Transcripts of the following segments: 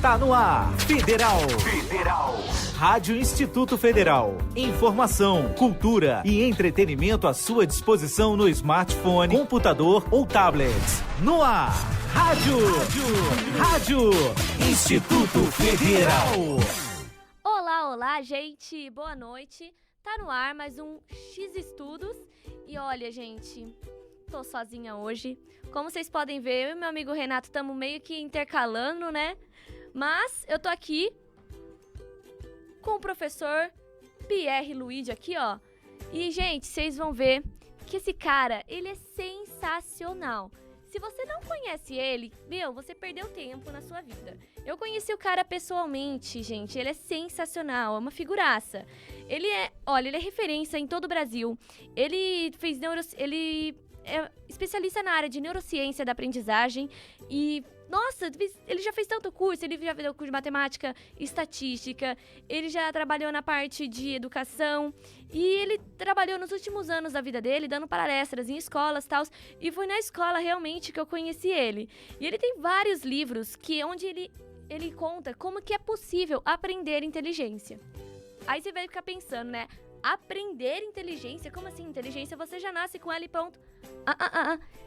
Está no ar, Federal. Rádio Instituto Federal. Informação, cultura e entretenimento à sua disposição no smartphone, computador ou tablet. No ar, Rádio Instituto Federal. Olá, gente. Boa noite. Tá no ar mais um X Estudos. E olha, gente, tô sozinha hoje. Como vocês podem ver, eu e meu amigo Renato estamos meio que intercalando, né? Mas eu tô aqui com o professor Pierre Luigi aqui, ó. E, gente, vocês vão ver que esse cara, ele é sensacional. Se você não conhece ele, você perdeu tempo na sua vida. Eu conheci o cara pessoalmente, gente. Ele é sensacional, é uma figuraça. Ele é referência em todo o Brasil. Ele é especialista na área de neurociência da aprendizagem e, nossa, ele já fez tanto curso, ele já fez curso de matemática, estatística, ele já trabalhou na parte de educação e ele trabalhou nos últimos anos da vida dele, dando palestras em escolas e tal, e foi na escola realmente que eu conheci ele. E ele tem vários livros onde ele conta como que é possível aprender inteligência. Aí você vai ficar pensando, né? Aprender inteligência? Como assim inteligência? Você já nasce com ela e ponto.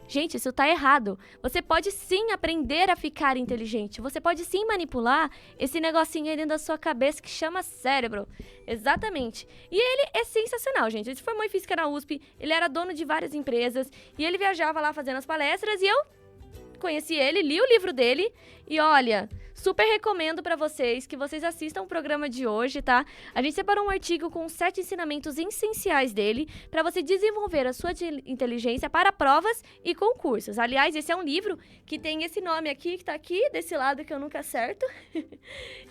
Gente, isso tá errado. Você pode sim aprender a ficar inteligente. Você pode sim manipular esse negocinho aí dentro da sua cabeça que chama cérebro. Exatamente. E ele é sensacional, gente. Ele se formou em física na USP, ele era dono de várias empresas e ele viajava lá fazendo as palestras e eu conheci ele, li o livro dele e olha, super recomendo pra vocês que vocês assistam o programa de hoje, tá? A gente separou um artigo com 7 ensinamentos essenciais dele pra você desenvolver a sua inteligência para provas e concursos. Aliás, esse é um livro que tem esse nome aqui, que tá aqui, desse lado que eu nunca acerto.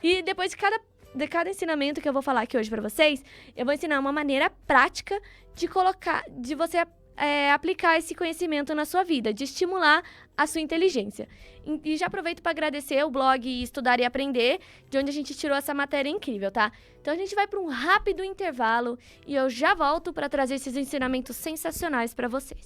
E depois de cada ensinamento que eu vou falar aqui hoje pra vocês, eu vou ensinar uma maneira prática de você aplicar esse conhecimento na sua vida, de estimular a sua inteligência. E já aproveito para agradecer o blog Estudar e Aprender, de onde a gente tirou essa matéria incrível, tá? Então a gente vai para um rápido intervalo e eu já volto para trazer esses ensinamentos sensacionais para vocês.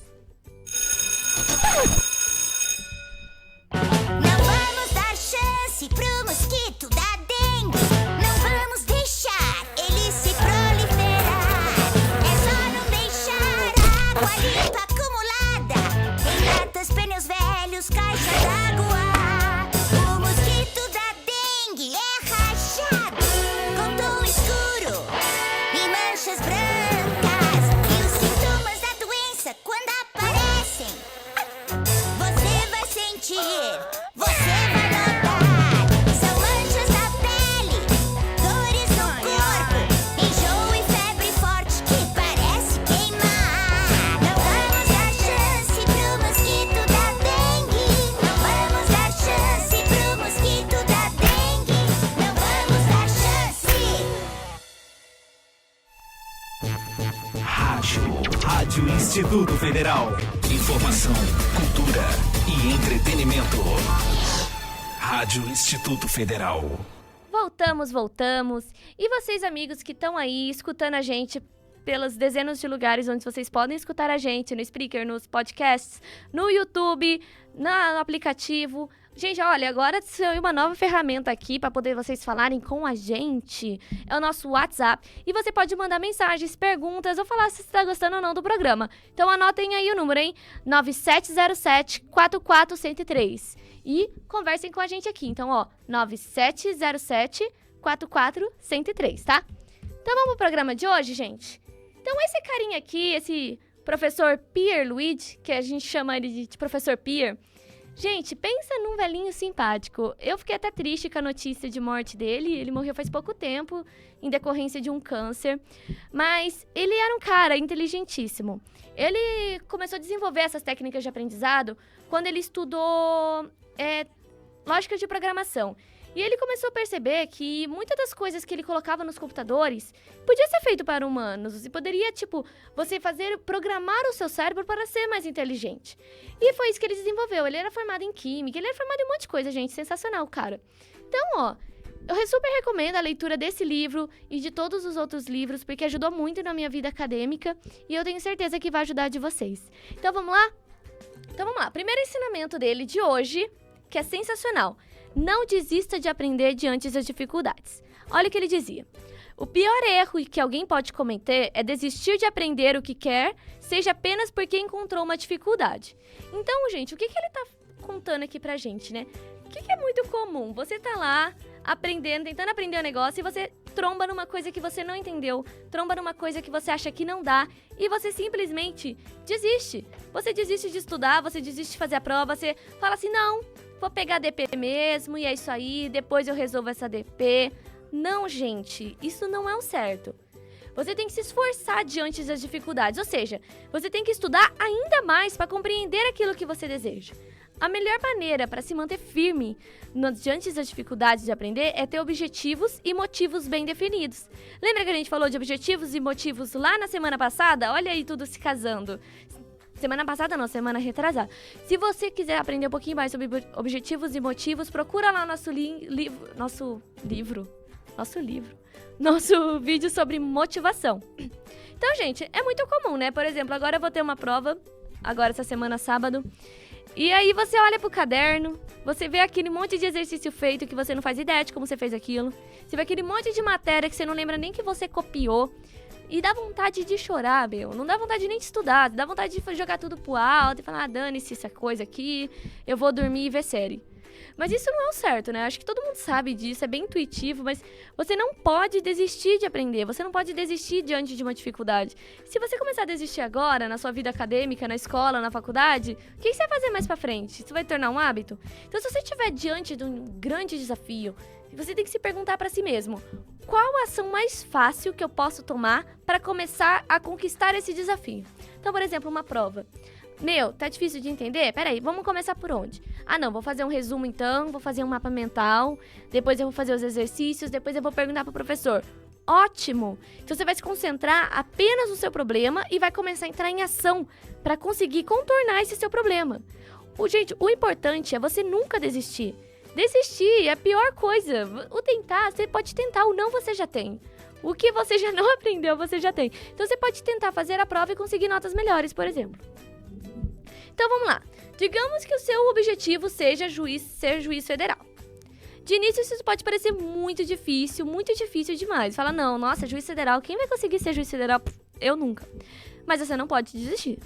Não vamos dar chance pro mosquito da dengue. Não vamos deixar ele se proliferar. É só não deixar água limpa acumulada em latas, pneus velhos, caixa d'água. O mosquito da dengue é rachado com tom escuro e manchas brancas. E os sintomas da doença quando aparecem, você vai sentir, você vai notar. São manchas na pele, dores no corpo, enjoo e febre forte que parece queimar. Não vamos dar chance pro mosquito da dengue. Não vamos dar chance pro mosquito da dengue. Não vamos dar chance. Rádio Instituto Federal. Informação, cultura e entretenimento. Rádio Instituto Federal. Voltamos. E vocês, amigos que estão aí escutando a gente pelas dezenas de lugares onde vocês podem escutar a gente, no Spreaker, nos podcasts, no YouTube, no aplicativo. Gente, olha, agora saiu uma nova ferramenta aqui para poder vocês falarem com a gente. É o nosso WhatsApp. E você pode mandar mensagens, perguntas ou falar se você está gostando ou não do programa. Então anotem aí o número, hein? 9707-44103. E conversem com a gente aqui. Então, ó, 9707-44103, tá? Então vamos pro programa de hoje, gente? Então esse carinha aqui, esse professor Pierre Luigi, que a gente chama ele de professor Pierre, gente, pensa num velhinho simpático. Eu fiquei até triste com a notícia de morte dele. Ele morreu faz pouco tempo, em decorrência de um câncer. Mas ele era um cara inteligentíssimo. Ele começou a desenvolver essas técnicas de aprendizado quando ele estudou lógica de programação. E ele começou a perceber que muitas das coisas que ele colocava nos computadores podia ser feito para humanos. E poderia, você programar o seu cérebro para ser mais inteligente. E foi isso que ele desenvolveu. Ele era formado em química, ele era formado em um monte de coisa, gente. Sensacional, cara. Então, ó, eu super recomendo a leitura desse livro e de todos os outros livros, porque ajudou muito na minha vida acadêmica e eu tenho certeza que vai ajudar de vocês. Então, vamos lá? Primeiro ensinamento dele de hoje, que é sensacional. Não desista de aprender diante das dificuldades. Olha o que ele dizia. O pior erro que alguém pode cometer é desistir de aprender o que quer, seja apenas porque encontrou uma dificuldade. Então, gente, o que ele tá contando aqui pra gente, né? O que é muito comum? Você tá lá aprendendo, tentando aprender um negócio e você tromba numa coisa que você não entendeu, tromba numa coisa que você acha que não dá e você simplesmente desiste. Você desiste de estudar, você desiste de fazer a prova, você fala assim, não, vou pegar DP mesmo e é isso aí, depois eu resolvo essa DP. Não, gente, isso não é o certo. Você tem que se esforçar diante das dificuldades, ou seja, você tem que estudar ainda mais para compreender aquilo que você deseja. A melhor maneira para se manter firme diante das dificuldades de aprender é ter objetivos e motivos bem definidos. Lembra que a gente falou de objetivos e motivos lá na semana passada? Olha aí tudo se casando. Semana passada não, semana retrasada. Se você quiser aprender um pouquinho mais sobre objetivos e motivos, procura lá nosso vídeo sobre motivação. Então, gente, é muito comum, né? Por exemplo, agora eu vou ter uma prova, agora essa semana, sábado. E aí você olha pro caderno, você vê aquele monte de exercício feito que você não faz ideia de como você fez aquilo. Você vê aquele monte de matéria que você não lembra nem que você copiou. E dá vontade de chorar, meu. Não dá vontade nem de estudar, dá vontade de jogar tudo pro alto e falar, dane-se essa coisa aqui, eu vou dormir e ver série. Mas isso não é o certo, né? Acho que todo mundo sabe disso, é bem intuitivo, mas você não pode desistir de aprender, você não pode desistir diante de uma dificuldade. Se você começar a desistir agora, na sua vida acadêmica, na escola, na faculdade, o que você vai fazer mais pra frente? Isso vai tornar um hábito? Então, se você estiver diante de um grande desafio, você tem que se perguntar pra si mesmo, qual a ação mais fácil que eu posso tomar para começar a conquistar esse desafio? Então, por exemplo, uma prova. Meu, tá difícil de entender? Peraí, vamos começar por onde? Ah, não, vou fazer um resumo então, vou fazer um mapa mental, depois eu vou fazer os exercícios, depois eu vou perguntar pro professor. Ótimo! Então você vai se concentrar apenas no seu problema e vai começar a entrar em ação para conseguir contornar esse seu problema. Gente, o importante é você nunca desistir. Desistir é a pior coisa. O tentar, você pode tentar, o não você já tem. O que você já não aprendeu, você já tem. Então você pode tentar fazer a prova e conseguir notas melhores, por exemplo. Então vamos lá. Digamos que o seu objetivo seja ser juiz federal. De início isso pode parecer muito difícil demais. Fala, não, nossa, juiz federal, quem vai conseguir ser juiz federal? Eu nunca. Mas você não pode desistir.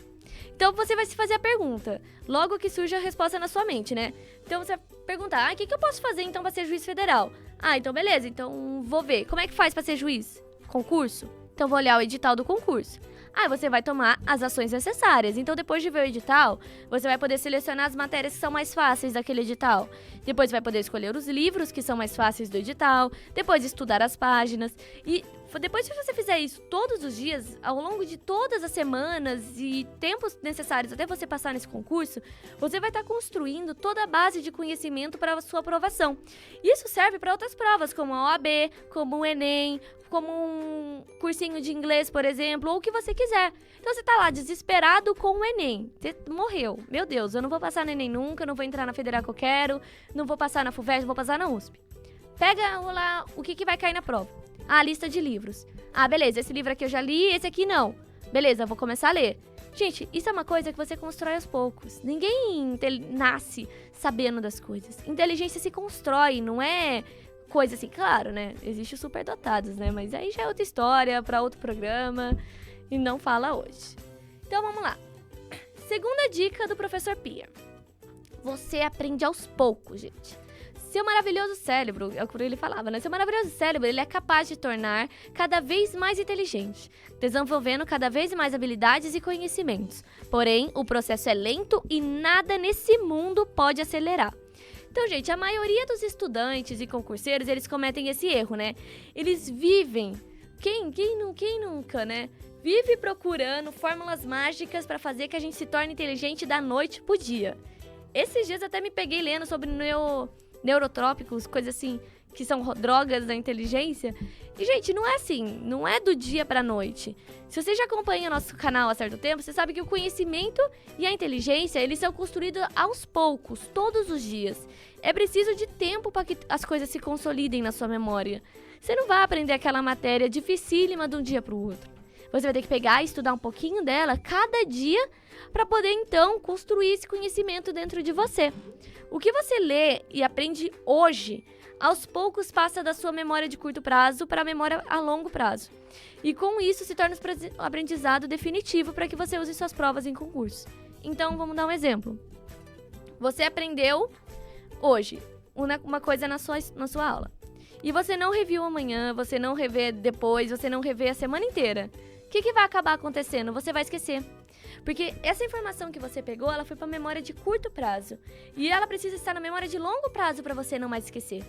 Então você vai se fazer a pergunta, logo que surge a resposta na sua mente, né? Então você vai perguntar, o que eu posso fazer então para ser juiz federal? Ah, então beleza, então vou ver. Como é que faz para ser juiz? Concurso? Então vou olhar o edital do concurso. Aí você vai tomar as ações necessárias. Então, depois de ver o edital, você vai poder selecionar as matérias que são mais fáceis daquele edital. Depois vai poder escolher os livros que são mais fáceis do edital. Depois estudar as páginas. E depois que você fizer isso todos os dias, ao longo de todas as semanas e tempos necessários até você passar nesse concurso, você vai estar construindo toda a base de conhecimento para a sua aprovação. Isso serve para outras provas, como a OAB, como o Enem, como um cursinho de inglês, por exemplo, ou o que você quiser. Então você tá lá desesperado com o Enem. Você morreu. Meu Deus, eu não vou passar no Enem nunca, não vou entrar na federal que eu quero, não vou passar na FUVEST, não vou passar na USP. Pega lá o que vai cair na prova. A lista de livros. Ah, beleza, esse livro aqui eu já li, esse aqui não. Beleza, vou começar a ler. Gente, isso é uma coisa que você constrói aos poucos. Ninguém nasce sabendo das coisas. Inteligência se constrói, não é coisa assim, claro, né? Existem os superdotados, né? Mas aí já é outra história, para outro programa, e não fala hoje. Então vamos lá. Segunda dica do professor Pia. Você aprende aos poucos, gente. Seu maravilhoso cérebro, é o que ele falava, né? Seu maravilhoso cérebro, ele é capaz de tornar cada vez mais inteligente, desenvolvendo cada vez mais habilidades e conhecimentos. Porém, o processo é lento e nada nesse mundo pode acelerar. Então, gente, a maioria dos estudantes e concurseiros, eles cometem esse erro, né? Eles vivem, quem nunca, né? Vive procurando fórmulas mágicas para fazer que a gente se torne inteligente da noite pro dia. Esses dias até me peguei lendo sobre neurotrópicos, coisas assim, que são drogas da inteligência. E, gente, não é assim, não é do dia pra noite. Se você já acompanha nosso canal há certo tempo, você sabe que o conhecimento e a inteligência, eles são construídos aos poucos, todos os dias. É preciso de tempo para que as coisas se consolidem na sua memória. Você não vai aprender aquela matéria dificílima de um dia pro outro. Você vai ter que pegar e estudar um pouquinho dela cada dia para poder, então, construir esse conhecimento dentro de você. O que você lê e aprende hoje, aos poucos passa da sua memória de curto prazo para a memória a longo prazo. E com isso se torna um aprendizado definitivo para que você use suas provas em concurso. Então, vamos dar um exemplo. Você aprendeu hoje uma coisa na sua aula. E você não reviu amanhã, você não revê depois, você não revê a semana inteira. O que vai acabar acontecendo? Você vai esquecer. Porque essa informação que você pegou, ela foi para memória de curto prazo. E ela precisa estar na memória de longo prazo para você não mais esquecer.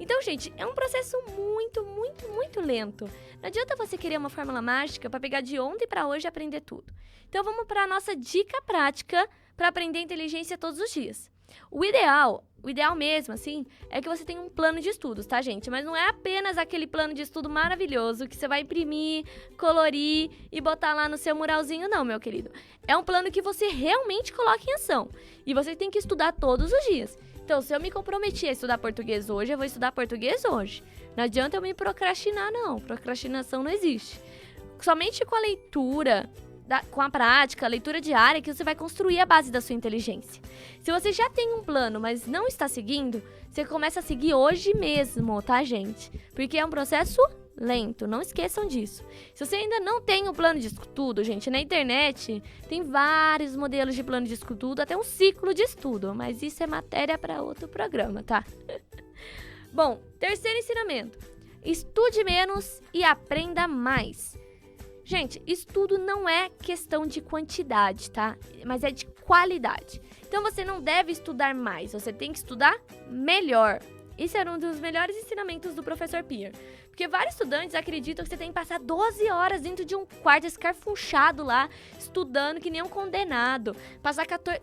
Então, gente, é um processo muito, muito, muito lento. Não adianta você querer uma fórmula mágica para pegar de ontem para hoje e aprender tudo. Então, vamos para a nossa dica prática para aprender inteligência todos os dias. O ideal mesmo, assim, é que você tenha um plano de estudos, tá, gente? Mas não é apenas aquele plano de estudo maravilhoso que você vai imprimir, colorir e botar lá no seu muralzinho, não, meu querido. É um plano que você realmente coloca em ação. E você tem que estudar todos os dias. Então, se eu me comprometi a estudar português hoje, eu vou estudar português hoje. Não adianta eu me procrastinar, não. Procrastinação não existe. Somente com a leitura, com a prática, a leitura diária, que você vai construir a base da sua inteligência. Se você já tem um plano, mas não está seguindo, você começa a seguir hoje mesmo, tá, gente? Porque é um processo lento, não esqueçam disso. Se você ainda não tem um plano de estudo, gente, na internet tem vários modelos de plano de estudo, até um ciclo de estudo, mas isso é matéria para outro programa, tá? Bom, terceiro ensinamento: estude menos e aprenda mais. Gente, estudo não é questão de quantidade, tá? Mas é de qualidade. Então você não deve estudar mais, você tem que estudar melhor. Esse era um dos melhores ensinamentos do professor Peer. Porque vários estudantes acreditam que você tem que passar 12 horas dentro de um quarto escarfunchado lá, estudando que nem um condenado. Passar 14...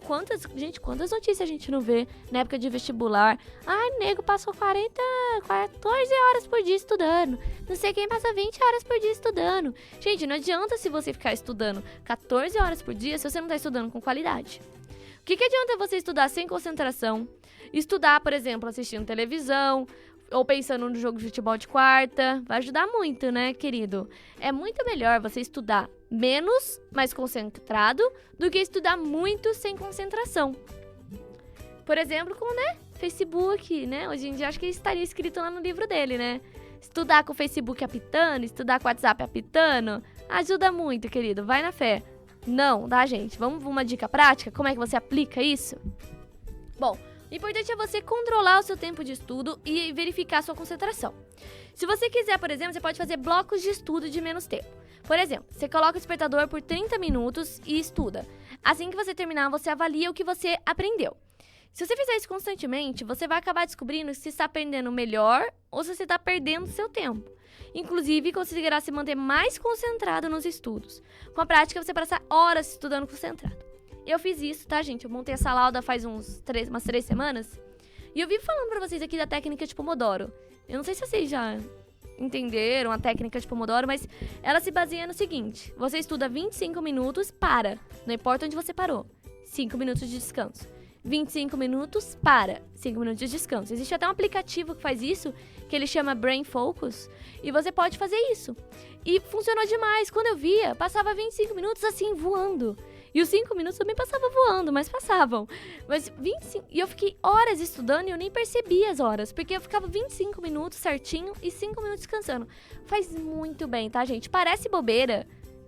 Quantas notícias a gente não vê na época de vestibular? Ai, nego passou 14 horas por dia estudando. Não sei quem passa 20 horas por dia estudando. Gente, não adianta se você ficar estudando 14 horas por dia se você não está estudando com qualidade. O que adianta você estudar sem concentração? Estudar, por exemplo, assistindo televisão ou pensando no jogo de futebol de quarta. Vai ajudar muito, né, querido? É muito melhor você estudar menos, mais concentrado, do que estudar muito sem concentração. Por exemplo, com, Facebook, né? Hoje em dia acho que estaria escrito lá no livro dele, né? Estudar com o Facebook apitando, estudar com o WhatsApp apitando, ajuda muito, querido. Vai na fé. Não, tá, gente? Vamos uma dica prática? Como é que você aplica isso? Bom, o importante é você controlar o seu tempo de estudo e verificar a sua concentração. Se você quiser, por exemplo, você pode fazer blocos de estudo de menos tempo. Por exemplo, você coloca o despertador por 30 minutos e estuda. Assim que você terminar, você avalia o que você aprendeu. Se você fizer isso constantemente, você vai acabar descobrindo se está aprendendo melhor ou se você está perdendo seu tempo. Inclusive, conseguirá se manter mais concentrado nos estudos. Com a prática, você passa horas estudando concentrado. Eu fiz isso, tá, gente? Eu montei essa lauda faz umas 3 semanas. E eu vivo falando pra vocês aqui da técnica de Pomodoro. Eu não sei se vocês já entenderam a técnica de Pomodoro, mas ela se baseia no seguinte: você estuda 25 minutos, para. Não importa onde você parou. 5 minutos de descanso. 25 minutos, para. 5 minutos de descanso. Existe até um aplicativo que faz isso, que ele chama Brain Focus, e você pode fazer isso. E funcionou demais. Quando eu via, passava 25 minutos assim, voando. E os 5 minutos também passavam voando, mas passavam. Mas 25... E eu fiquei horas estudando e eu nem percebi as horas, porque eu ficava 25 minutos certinho e 5 minutos descansando. Faz muito bem, tá, gente? Parece bobeira,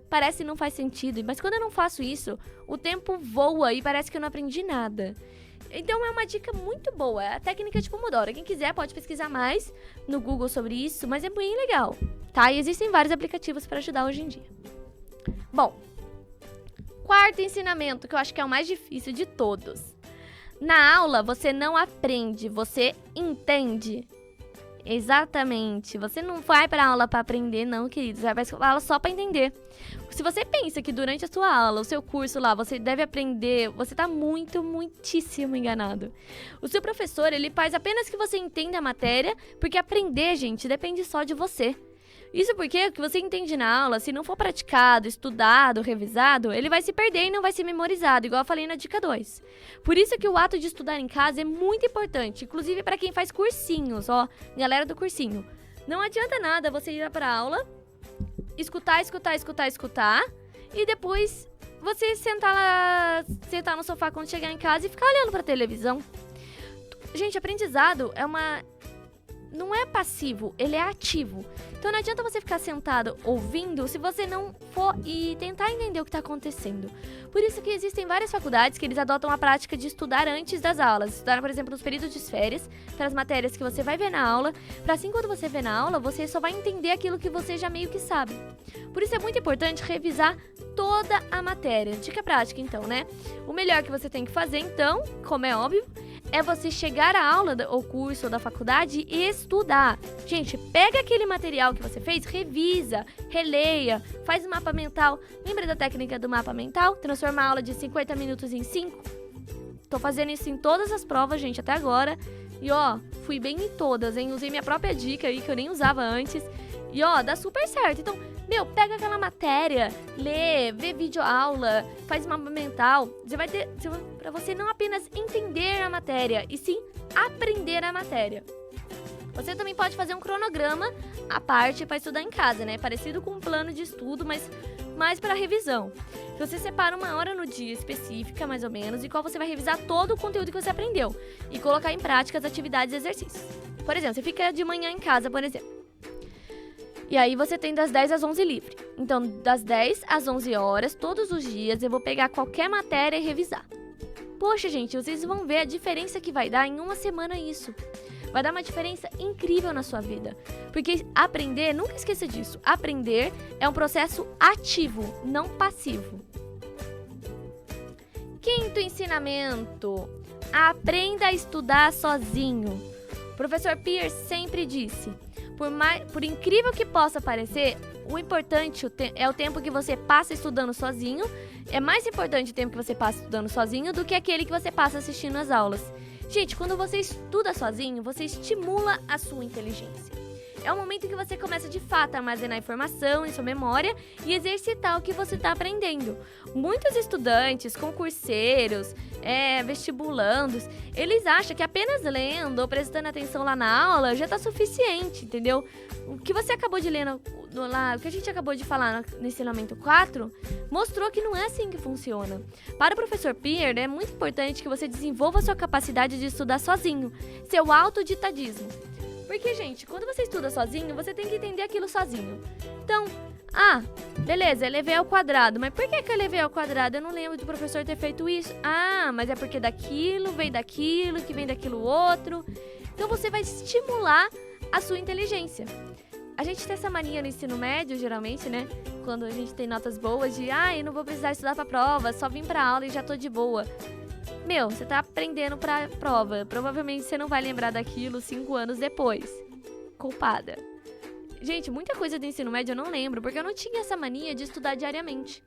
parece que não faz sentido, mas quando eu não faço isso, o tempo voa e parece que eu não aprendi nada. Então é uma dica muito boa, a técnica de Pomodoro. Quem quiser pode pesquisar mais no Google sobre isso, mas é bem legal, tá? E existem vários aplicativos para ajudar hoje em dia. Bom, quarto ensinamento, que eu acho que é o mais difícil de todos. Na aula, você não aprende, você entende. Exatamente. Você não vai para aula para aprender, não, queridos. Você vai para aula só para entender. Se você pensa que durante a sua aula, o seu curso lá, você deve aprender, você tá muitíssimo enganado. O seu professor, ele faz apenas que você entenda a matéria, porque aprender, gente, depende só de você. Isso porque o que você entende na aula, se não for praticado, estudado, revisado, ele vai se perder e não vai ser memorizado, igual eu falei na dica 2. Por isso que o ato de estudar em casa é muito importante, inclusive para quem faz cursinhos, ó, galera do cursinho. Não adianta nada você ir para a aula, escutar, e depois você sentar no sofá quando chegar em casa e ficar olhando pra televisão. Gente, aprendizado não é passivo, ele é ativo. Então não adianta você ficar sentado ouvindo se você não for e tentar entender o que está acontecendo. Por isso que existem várias faculdades que eles adotam a prática de estudar antes das aulas. Estudar, por exemplo, nos períodos de férias, pelas matérias que você vai ver na aula, para assim quando você vê na aula, você só vai entender aquilo que você já meio que sabe. Por isso é muito importante revisar toda a matéria. Dica prática, então, né? O melhor que você tem que fazer, então, como é óbvio, é você chegar à aula ou curso ou da faculdade e estudar. Gente, pega aquele material que você fez, revisa, releia, faz um mapa mental. Lembra da técnica do mapa mental? Transforma a aula de 50 minutos em 5? Tô fazendo isso em todas as provas, gente, até agora. E ó, fui bem em todas, hein? Usei minha própria dica aí, que eu nem usava antes. E ó, dá super certo. Então, pega aquela matéria, lê, vê videoaula, faz mapa mental. Você vai ter, pra você não apenas entender a matéria, e sim aprender a matéria. Você também pode fazer um cronograma à parte para estudar em casa, né? Parecido com um plano de estudo, mas mais para revisão. Você separa uma hora no dia específica, mais ou menos, e qual você vai revisar todo o conteúdo que você aprendeu e colocar em prática as atividades e exercícios. Por exemplo, você fica de manhã em casa, por exemplo. E aí você tem das 10 às 11 livre. Então, das 10 às 11 horas, todos os dias, eu vou pegar qualquer matéria e revisar. Poxa, gente, vocês vão ver a diferença que vai dar em uma semana isso. Vai dar uma diferença incrível na sua vida. Porque aprender, nunca esqueça disso, aprender é um processo ativo, não passivo. Quinto ensinamento: aprenda a estudar sozinho. O professor Pierce sempre disse: por incrível que possa parecer, o importante é o tempo que você passa estudando sozinho. É mais importante o tempo que você passa estudando sozinho do que aquele que você passa assistindo às aulas. Gente, quando você estuda sozinho, você estimula a sua inteligência. É o momento que você começa de fato a armazenar informação em sua memória e exercitar o que você está aprendendo. Muitos estudantes, concurseiros, vestibulandos, eles acham que apenas lendo ou prestando atenção lá na aula já está suficiente, entendeu? O que você acabou de ler o que a gente acabou de falar no ensinamento 4 mostrou que não é assim que funciona. Para o professor Pierre, é muito importante que você desenvolva a sua capacidade de estudar sozinho, seu autodidadismo. Porque, gente, quando você estuda sozinho, você tem que entender aquilo sozinho. Então, beleza, elevei ao quadrado. Mas por que eu elevei ao quadrado? Eu não lembro do professor ter feito isso. Mas é porque daquilo, vem daquilo, que vem daquilo outro. Então, você vai estimular a sua inteligência. A gente tem essa mania no ensino médio, geralmente, né? Quando a gente tem notas boas de, eu não vou precisar estudar pra prova, só vim pra aula e já tô de boa. Você tá aprendendo pra prova. Provavelmente você não vai lembrar daquilo 5 anos depois. Culpada. Gente, muita coisa do ensino médio eu não lembro, porque eu não tinha essa mania de estudar diariamente.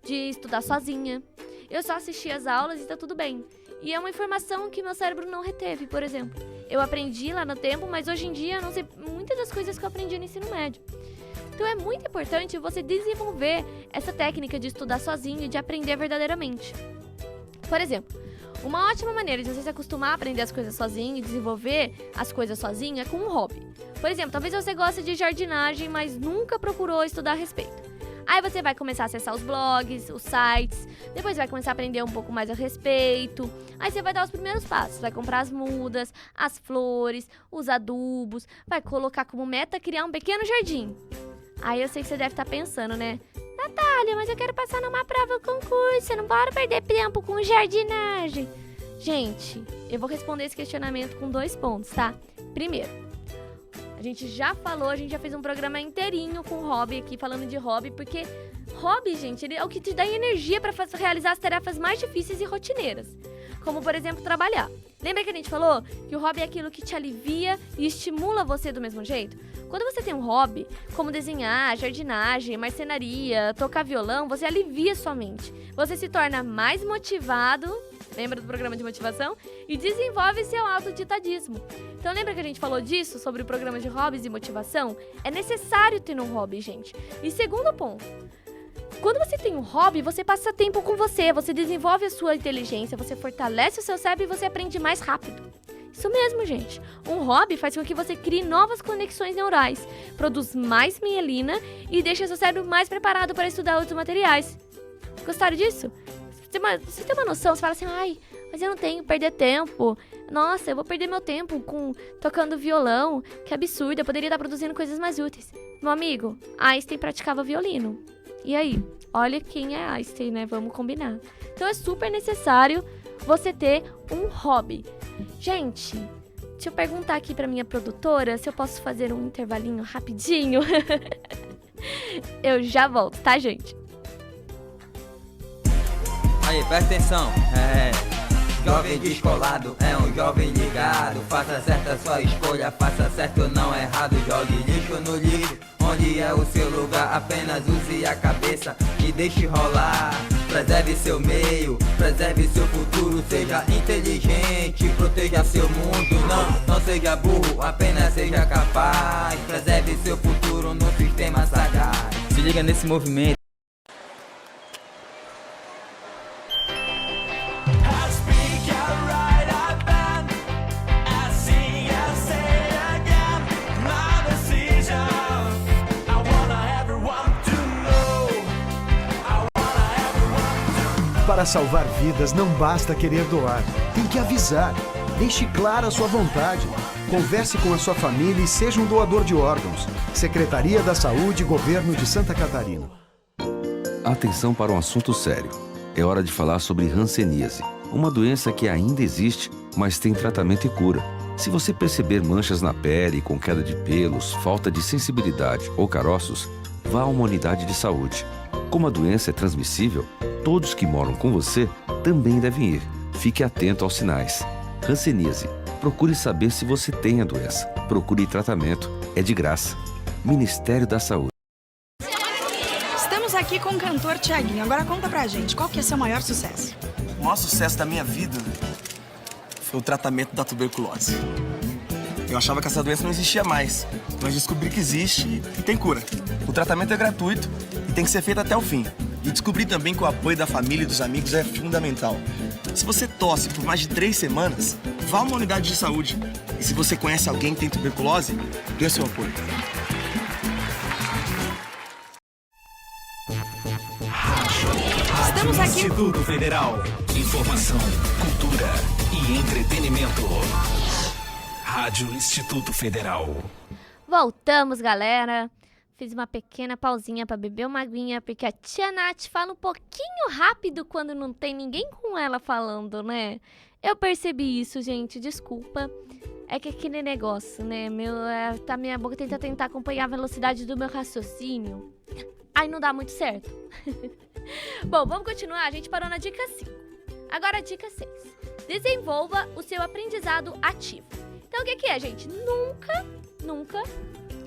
De estudar sozinha. Eu só assistia as aulas e tá tudo bem. E é uma informação que meu cérebro não reteve, por exemplo. Eu aprendi lá no tempo, mas hoje em dia eu não sei muitas das coisas que eu aprendi no ensino médio. Então é muito importante você desenvolver essa técnica de estudar sozinho e de aprender verdadeiramente. Por exemplo, uma ótima maneira de você se acostumar a aprender as coisas sozinho e desenvolver as coisas sozinho é com um hobby. Por exemplo, talvez você goste de jardinagem, mas nunca procurou estudar a respeito. Aí você vai começar a acessar os blogs, os sites, depois vai começar a aprender um pouco mais a respeito. Aí você vai dar os primeiros passos, vai comprar as mudas, as flores, os adubos, vai colocar como meta criar um pequeno jardim. Aí eu sei que você deve estar pensando, né? Natália, mas eu quero passar numa prova concurso, eu não bora perder tempo com jardinagem. Gente, eu vou responder esse questionamento com 2 pontos, tá? Primeiro, a gente já fez um programa inteirinho com hobby aqui, falando de hobby, porque hobby, gente, ele é o que te dá energia para realizar as tarefas mais difíceis e rotineiras. Como, por exemplo, trabalhar. Lembra que a gente falou que o hobby é aquilo que te alivia e estimula você do mesmo jeito? Quando você tem um hobby, como desenhar, jardinagem, marcenaria, tocar violão, você alivia sua mente. Você se torna mais motivado, lembra do programa de motivação? E desenvolve seu autodidadismo. Então lembra que a gente falou disso, sobre o programa de hobbies e motivação? É necessário ter um hobby, gente. E segundo ponto, quando você tem um hobby, você passa tempo com você desenvolve a sua inteligência, você fortalece o seu cérebro e você aprende mais rápido. Isso mesmo, gente. Um hobby faz com que você crie novas conexões neurais, produz mais mielina e deixa seu cérebro mais preparado para estudar outros materiais. Gostaram disso? Você tem uma noção, você fala assim, ai, mas eu não tenho perder tempo. Nossa, eu vou perder meu tempo tocando violão. Que absurdo, eu poderia estar produzindo coisas mais úteis. Meu amigo, Einstein praticava violino. E aí? Olha quem é Einstein, né? Vamos combinar. Então é super necessário você ter um hobby. Gente, deixa eu perguntar aqui pra minha produtora se eu posso fazer um intervalinho rapidinho. Eu já volto, tá, gente? Aí, presta atenção. Jovem descolado é um jovem ligado. Faça certa sua escolha, faça certo ou não errado. Jogue lixo no lixo, onde é o seu lugar. Apenas use a cabeça e deixe rolar. Preserve seu meio, preserve seu futuro. Seja inteligente, proteja seu mundo. Não seja burro, apenas seja capaz. Preserve seu futuro no sistema sagaz. Se liga nesse movimento. Para salvar vidas não basta querer doar, tem que avisar. Deixe clara a sua vontade. Converse com a sua família e seja um doador de órgãos. Secretaria da Saúde, Governo de Santa Catarina. Atenção para um assunto sério. É hora de falar sobre hanseníase, uma doença que ainda existe, mas tem tratamento e cura. Se você perceber manchas na pele, com queda de pelos, falta de sensibilidade ou caroços, vá a uma unidade de saúde. Como a doença é transmissível, todos que moram com você também devem ir. Fique atento aos sinais. Hanseníase. Procure saber se você tem a doença. Procure tratamento. É de graça. Ministério da Saúde. Estamos aqui com o cantor Thiaguinho. Agora conta pra gente, qual que é seu maior sucesso? O maior sucesso da minha vida foi o tratamento da tuberculose. Eu achava que essa doença não existia mais, mas descobri que existe e tem cura. O tratamento é gratuito e tem que ser feito até o fim. E descobri também que o apoio da família e dos amigos é fundamental. Se você tosse por mais de 3 semanas, vá a uma unidade de saúde. E se você conhece alguém que tem tuberculose, dê seu apoio. Estamos aqui. Instituto Federal. Informação, cultura e entretenimento. Rádio Instituto Federal. Voltamos, galera. Fiz uma pequena pausinha pra beber uma aguinha, porque a tia Nath fala um pouquinho rápido quando não tem ninguém com ela falando, né? Eu percebi isso, gente, desculpa. É que aquele negócio, né? Minha boca tenta tentar acompanhar a velocidade do meu raciocínio. Aí não dá muito certo. Bom, vamos continuar. A gente parou na dica 5. Agora a dica 6. Desenvolva o seu aprendizado ativo. Então o que é, gente? Nunca...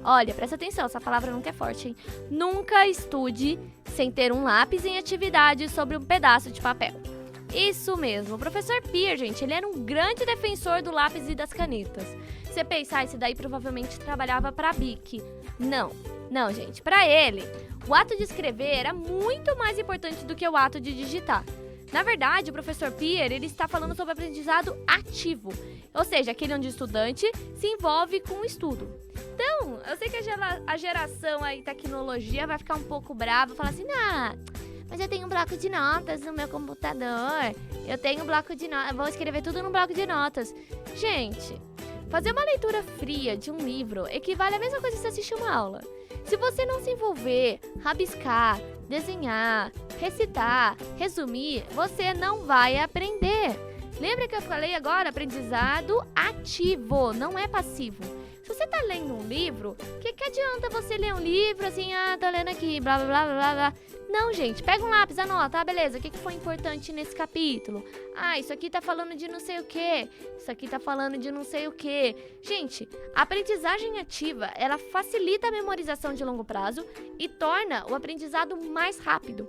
Olha, presta atenção, essa palavra nunca é forte, hein? Nunca estude sem ter um lápis em atividade sobre um pedaço de papel. Isso mesmo, o professor Peer, gente, ele era um grande defensor do lápis e das canetas. Você pensar, esse daí provavelmente trabalhava para Bic. Não, gente, para ele, o ato de escrever era muito mais importante do que o ato de digitar. Na verdade, o professor Peer, ele está falando sobre aprendizado ativo, ou seja, aquele onde o estudante se envolve com o estudo. Então, eu sei que a geração aí, tecnologia, vai ficar um pouco brava, falar assim, mas eu tenho um bloco de notas no meu computador, eu tenho um bloco de notas, vou escrever tudo no bloco de notas. Gente, fazer uma leitura fria de um livro equivale à mesma coisa que você assistir uma aula. Se você não se envolver, rabiscar, desenhar, recitar, resumir, você não vai aprender. Lembra que eu falei agora? Aprendizado ativo, não é passivo. Se você tá lendo um livro, o que adianta você ler um livro assim, tô lendo aqui, blá, blá, blá, blá, blá. Não, gente, pega um lápis, anota, beleza, o que foi importante nesse capítulo? Isso aqui tá falando de não sei o quê, isso aqui tá falando de não sei o quê. Gente, a aprendizagem ativa, ela facilita a memorização de longo prazo e torna o aprendizado mais rápido.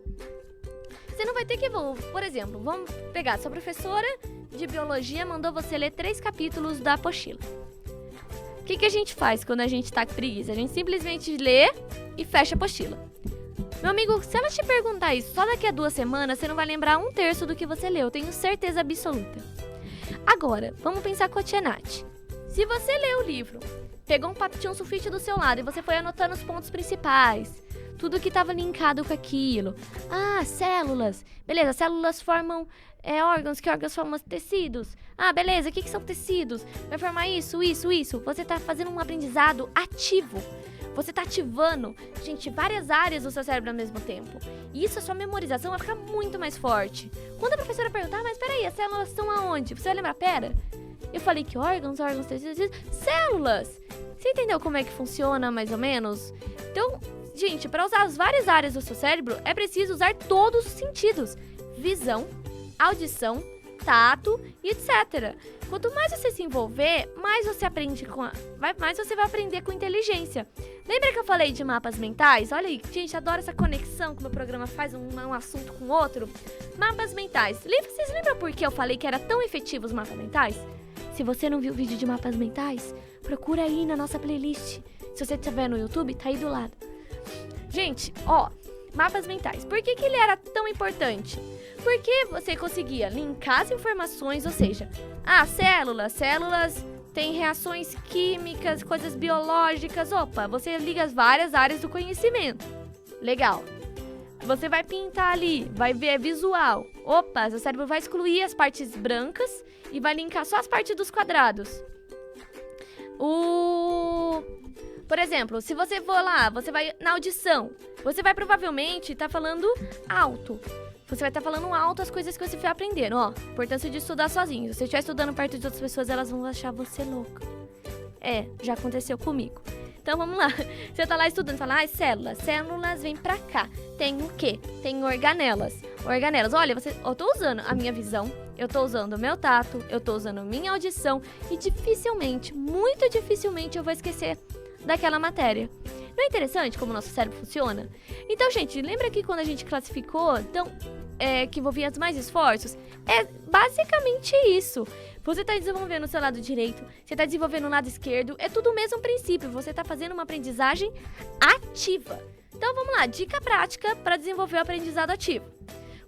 Você não vai ter que evoluir. Por exemplo, vamos pegar, sua professora de biologia mandou você ler 3 capítulos da apostila. O que a gente faz quando a gente tá com preguiça? A gente simplesmente lê e fecha a apostila. Meu amigo, se ela te perguntar isso só daqui a 2 semanas, você não vai lembrar 1/3 do que você leu, tenho certeza absoluta. Agora, vamos pensar com a Tia Nath. Se você lê o livro, pegou tinha um sulfite do seu lado e você foi anotando os pontos principais, tudo que estava linkado com aquilo. Ah, células. Beleza, células formam órgãos, que órgãos formam tecidos. Ah, beleza, o que são tecidos? Vai formar isso, isso, isso. Você está fazendo um aprendizado ativo. Você está ativando, gente, várias áreas do seu cérebro ao mesmo tempo. E isso, a sua memorização vai ficar muito mais forte. Quando a professora perguntar, mas peraí, as células estão aonde? Você vai lembrar, pera, eu falei que órgãos, tecidos, células. Você entendeu como é que funciona, mais ou menos? Então, gente, para usar as várias áreas do seu cérebro, é preciso usar todos os sentidos. Visão, audição, tato e etc. Quanto mais você se envolver, mais você aprende mais você vai aprender com inteligência. Lembra que eu falei de mapas mentais? Olha aí, gente, adoro essa conexão que o meu programa faz um assunto com o outro. Mapas mentais. Vocês lembram por que eu falei que era tão efetivo os mapas mentais? Se você não viu o vídeo de mapas mentais, procura aí na nossa playlist. Se você estiver no YouTube, tá aí do lado. Gente, mapas mentais. Por que ele era tão importante? Porque você conseguia linkar as informações, ou seja, células têm reações químicas, coisas biológicas. Opa, você liga as várias áreas do conhecimento. Legal. Você vai pintar ali, vai ver visual. Opa, seu cérebro vai excluir as partes brancas e vai linkar só as partes dos quadrados. Por exemplo, se você for lá, você vai na audição. Você vai provavelmente estar falando alto. Você vai estar falando alto as coisas que você foi aprendendo. Importância de estudar sozinho. Se você estiver estudando perto de outras pessoas, elas vão achar você louca. Já aconteceu comigo. Então vamos lá. Você tá lá estudando, fala, células. Células vêm pra cá. Tem o quê? Tem organelas. Olha, eu tô usando a minha visão, eu tô usando o meu tato, eu tô usando a minha audição e dificilmente, muito dificilmente eu vou esquecer daquela matéria. Não é interessante como o nosso cérebro funciona? Então, gente, lembra que quando a gente classificou, que envolvia mais esforços? É basicamente isso. Você está desenvolvendo o seu lado direito, você está desenvolvendo o lado esquerdo, é tudo o mesmo princípio. Você está fazendo uma aprendizagem ativa. Então, vamos lá, dica prática para desenvolver o aprendizado ativo.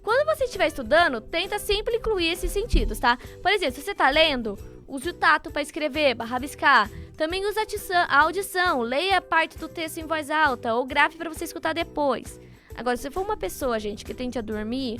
Quando você estiver estudando, tenta sempre incluir esses sentidos, tá? Por exemplo, se você está lendo, use o tato para escrever, rabiscar. Também use a audição, leia parte do texto em voz alta ou grave para você escutar depois. Agora, se você for uma pessoa, gente, que tende a dormir,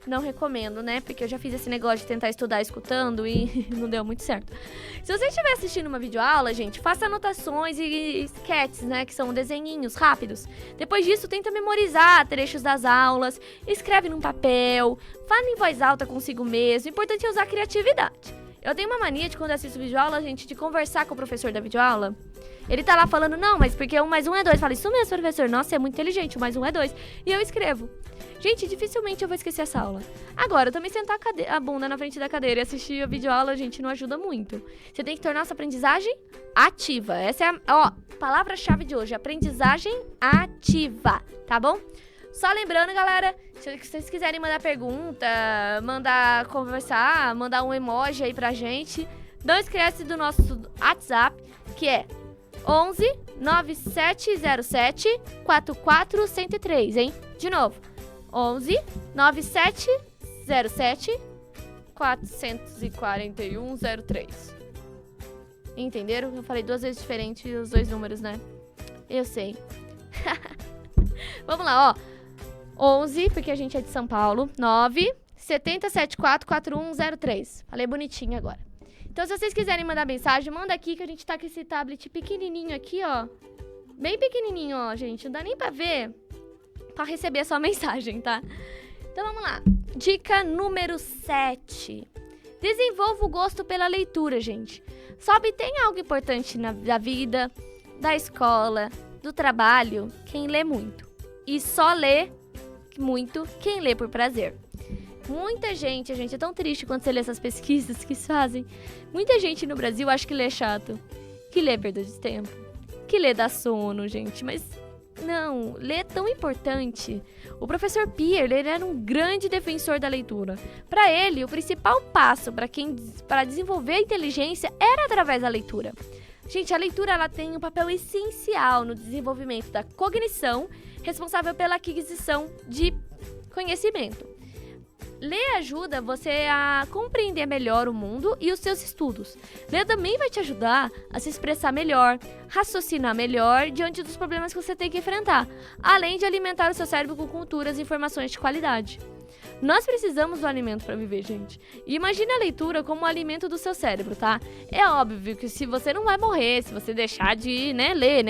não recomendo, né? Porque eu já fiz esse negócio de tentar estudar escutando e não deu muito certo. Se você estiver assistindo uma videoaula, gente, faça anotações e sketches, né? Que são desenhinhos rápidos. Depois disso, tenta memorizar trechos das aulas, escreve num papel, fala em voz alta consigo mesmo. O importante é usar a criatividade. Eu tenho uma mania de quando assisto videoaula, gente, de conversar com o professor da videoaula. Ele tá lá falando, não, mas porque 1 mais 1 é 2. Fala, isso mesmo, professor. Nossa, é muito inteligente, 1 mais 1 é 2. E eu escrevo. Gente, dificilmente eu vou esquecer essa aula. Agora, também sentar a bunda na frente da cadeira e assistir a videoaula, gente, não ajuda muito. Você tem que tornar essa aprendizagem ativa. Essa é a palavra-chave de hoje, aprendizagem ativa, tá bom? Só lembrando, galera, se vocês quiserem mandar pergunta, mandar conversar, mandar um emoji aí pra gente, não esquece do nosso WhatsApp, que é 11 9707 44103, hein? De novo, 11 9707 44103. Entenderam? Eu falei 2 vezes diferente os 2 números, né? Eu sei. Vamos lá, 11, porque a gente é de São Paulo, 9 7074 4103. Falei bonitinho agora. Então, se vocês quiserem mandar mensagem, manda aqui que a gente tá com esse tablet pequenininho aqui, Bem pequenininho, gente. Não dá nem pra ver, pra receber a sua mensagem, tá? Então, vamos lá. Dica número 7. Desenvolva o gosto pela leitura, gente. Só obtém algo importante da vida, da escola, do trabalho, quem lê muito. E só lê muito quem lê por prazer. Muita gente, a gente é tão triste quando você lê essas pesquisas que fazem. Muita gente no Brasil acha que lê chato, que lê perda de tempo, que lê dá sono, gente. Mas não, ler é tão importante. O professor Pierre, ele era um grande defensor da leitura. Para ele, o principal passo para desenvolver a inteligência era através da leitura. Gente, a leitura ela tem um papel essencial no desenvolvimento da cognição, responsável pela aquisição de conhecimento. ler ajuda você a compreender melhor o mundo e os seus estudos. Ler também vai te ajudar a se expressar melhor, raciocinar melhor diante dos problemas que você tem que enfrentar, além de alimentar o seu cérebro com culturas e informações de qualidade. Nós precisamos do alimento para viver, gente. E imagine a leitura como o alimento do seu cérebro, tá? É óbvio que se você não vai morrer, se você deixar de, ler,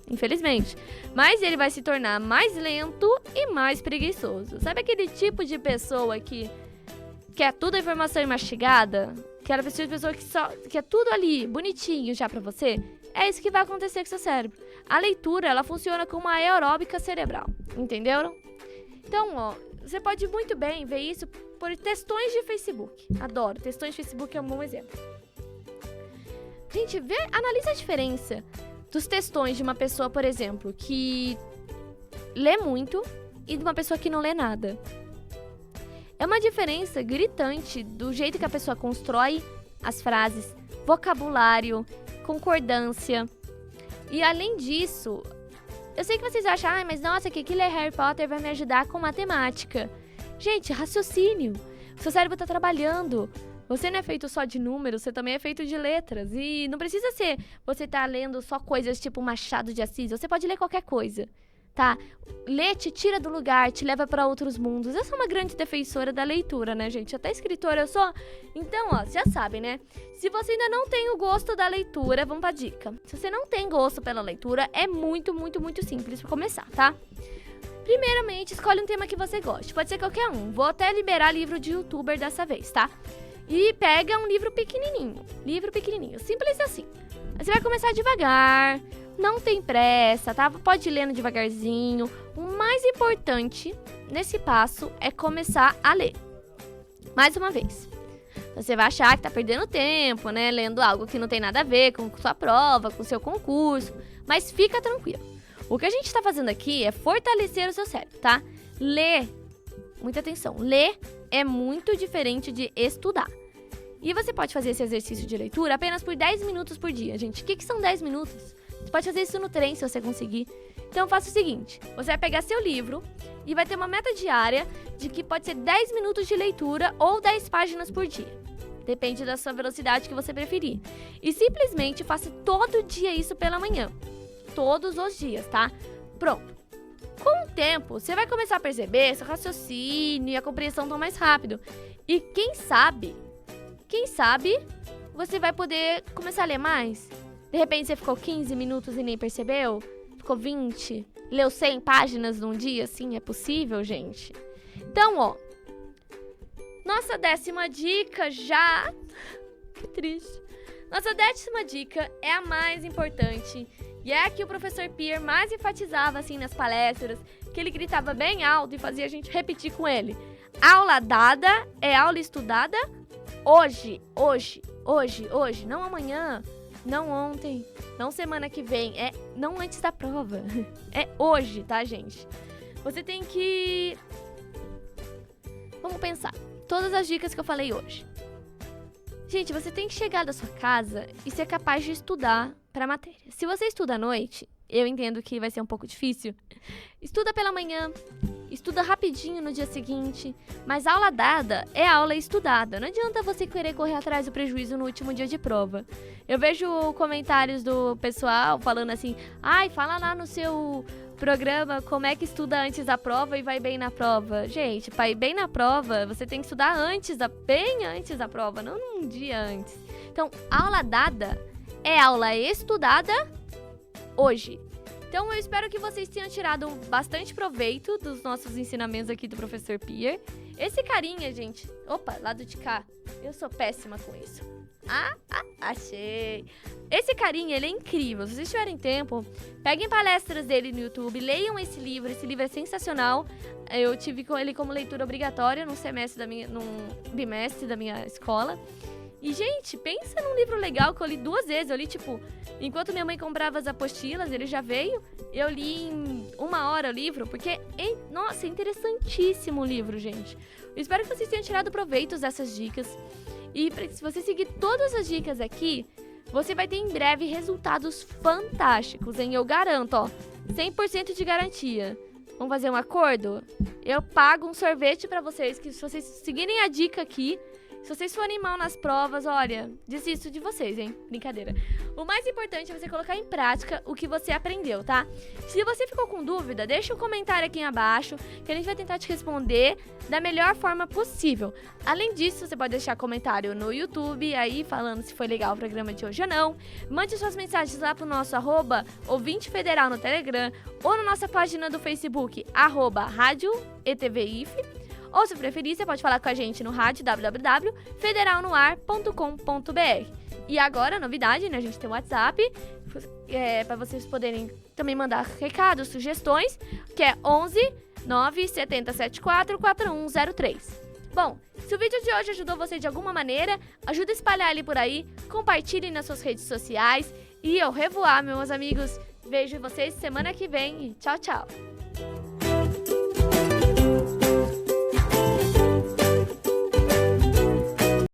infelizmente. Mas ele vai se tornar mais lento e mais preguiçoso. Sabe aquele tipo de pessoa que quer tudo a informação mastigada? Aquela pessoa que é tudo ali, bonitinho já pra você? É isso que vai acontecer com seu cérebro. A leitura, ela funciona como uma aeróbica cerebral. Entenderam? Então, ó, você pode muito bem ver isso por textões de Facebook. Adoro. Textões de Facebook é um bom exemplo. Gente, analisa a diferença dos textões de uma pessoa, por exemplo, que lê muito e de uma pessoa que não lê nada. É uma diferença gritante do jeito que a pessoa constrói as frases, vocabulário, concordância. E além disso, eu sei que vocês acham, mas nossa, que ler Harry Potter vai me ajudar com matemática. Gente, raciocínio. O seu cérebro tá trabalhando. Você não é feito só de números, você também é feito de letras. E não precisa ser você tá lendo só coisas tipo Machado de Assis. Você pode ler qualquer coisa, tá? Ler te tira do lugar, te leva pra outros mundos. Eu sou uma grande defensora da leitura, né, gente? Até escritora eu sou. Então, ó, já sabem, né? Se você ainda não tem o gosto da leitura, vamos pra dica. Se você não tem gosto pela leitura, é muito, muito, muito simples pra começar, tá? Primeiramente, escolhe um tema que você goste. Pode ser qualquer um. Vou até liberar livro de youtuber dessa vez, tá? E pega um livro pequenininho. Simples assim. Você vai começar devagar. Não tem pressa, tá? Pode ir lendo devagarzinho. O mais importante nesse passo é começar a ler. Mais uma vez. Você vai achar que tá perdendo tempo, né? Lendo algo que não tem nada a ver com sua prova, com seu concurso. Mas fica tranquilo. O que a gente tá fazendo aqui é fortalecer o seu cérebro, tá? Ler, muita atenção, ler é muito diferente de estudar. E você pode fazer esse exercício de leitura apenas por 10 minutos por dia, gente. O que são 10 minutos? Você pode fazer isso no trem, se você conseguir. Então, faça o seguinte. Você vai pegar seu livro e vai ter uma meta diária de que pode ser 10 minutos de leitura ou 10 páginas por dia. Depende da sua velocidade que você preferir. E simplesmente faça todo dia isso pela manhã. Todos os dias, tá? Pronto. Com o tempo, você vai começar a perceber seu raciocínio e a compreensão tão mais rápido. E quem sabe, você vai poder começar a ler mais. De repente você ficou 15 minutos e nem percebeu? Ficou 20? Leu 100 páginas num dia? Sim, é possível, gente. Então, ó. Nossa 10ª dica já... Que triste. Nossa 10ª dica é a mais importante. E é a que o professor Pierre mais enfatizava, assim, nas palestras. Que ele gritava bem alto e fazia a gente repetir com ele. Aula dada é aula estudada hoje. Não amanhã, não ontem, não semana que vem. Não antes da prova. É hoje, tá, gente? Você tem que... Vamos pensar. Todas as dicas que eu falei hoje. Gente, você tem que chegar da sua casa e ser capaz de estudar para a matéria. Se você estuda à noite, eu entendo que vai ser um pouco difícil. Estuda pela manhã, estuda rapidinho no dia seguinte, mas aula dada é aula estudada. Não adianta você querer correr atrás do prejuízo no último dia de prova. Eu vejo comentários do pessoal falando assim, fala lá no seu programa como é que estuda antes da prova e vai bem na prova. Gente, para ir bem na prova, você tem que estudar bem antes da prova, não um dia antes. Então, aula dada é aula estudada hoje. Então, eu espero que vocês tenham tirado bastante proveito dos nossos ensinamentos aqui do professor Pierre. Esse carinha, gente... Opa, lado de cá. Eu sou péssima com isso. Achei. Esse carinha, ele é incrível. Se vocês tiverem tempo, peguem palestras dele no YouTube, leiam esse livro. Esse livro é sensacional. Eu tive ele como leitura obrigatória num bimestre da minha escola. E, gente, pensa num livro legal que eu li 2 vezes. Eu li, enquanto minha mãe comprava as apostilas, ele já veio. Eu li em 1 hora o livro, porque, nossa, é interessantíssimo o livro, gente. Eu espero que vocês tenham tirado proveito dessas dicas. E se você seguir todas as dicas aqui, você vai ter em breve resultados fantásticos, hein? Eu garanto, 100% de garantia. Vamos fazer um acordo? eu pago um sorvete pra vocês, que se vocês seguirem a dica aqui, se vocês forem mal nas provas, olha, desisto de vocês, hein? Brincadeira. O mais importante é você colocar em prática o que você aprendeu, tá? Se você ficou com dúvida, deixa um comentário aqui abaixo, que a gente vai tentar te responder da melhor forma possível. Além disso, você pode deixar comentário no YouTube, aí falando se foi legal o programa de hoje ou não. Mande suas mensagens lá pro nosso @ouvintefederal no Telegram ou na nossa página do Facebook, @Rádio ETVIF. Ou, se preferir, você pode falar com a gente no rádio www.federalnoar.com.br. E agora, novidade, né? A gente tem o WhatsApp, para vocês poderem também mandar recados, sugestões, que é 11 97074 4103. Bom, se o vídeo de hoje ajudou você de alguma maneira, ajuda a espalhar ele por aí, compartilhe nas suas redes sociais e au revoir, meus amigos. Vejo vocês semana que vem e tchau, tchau!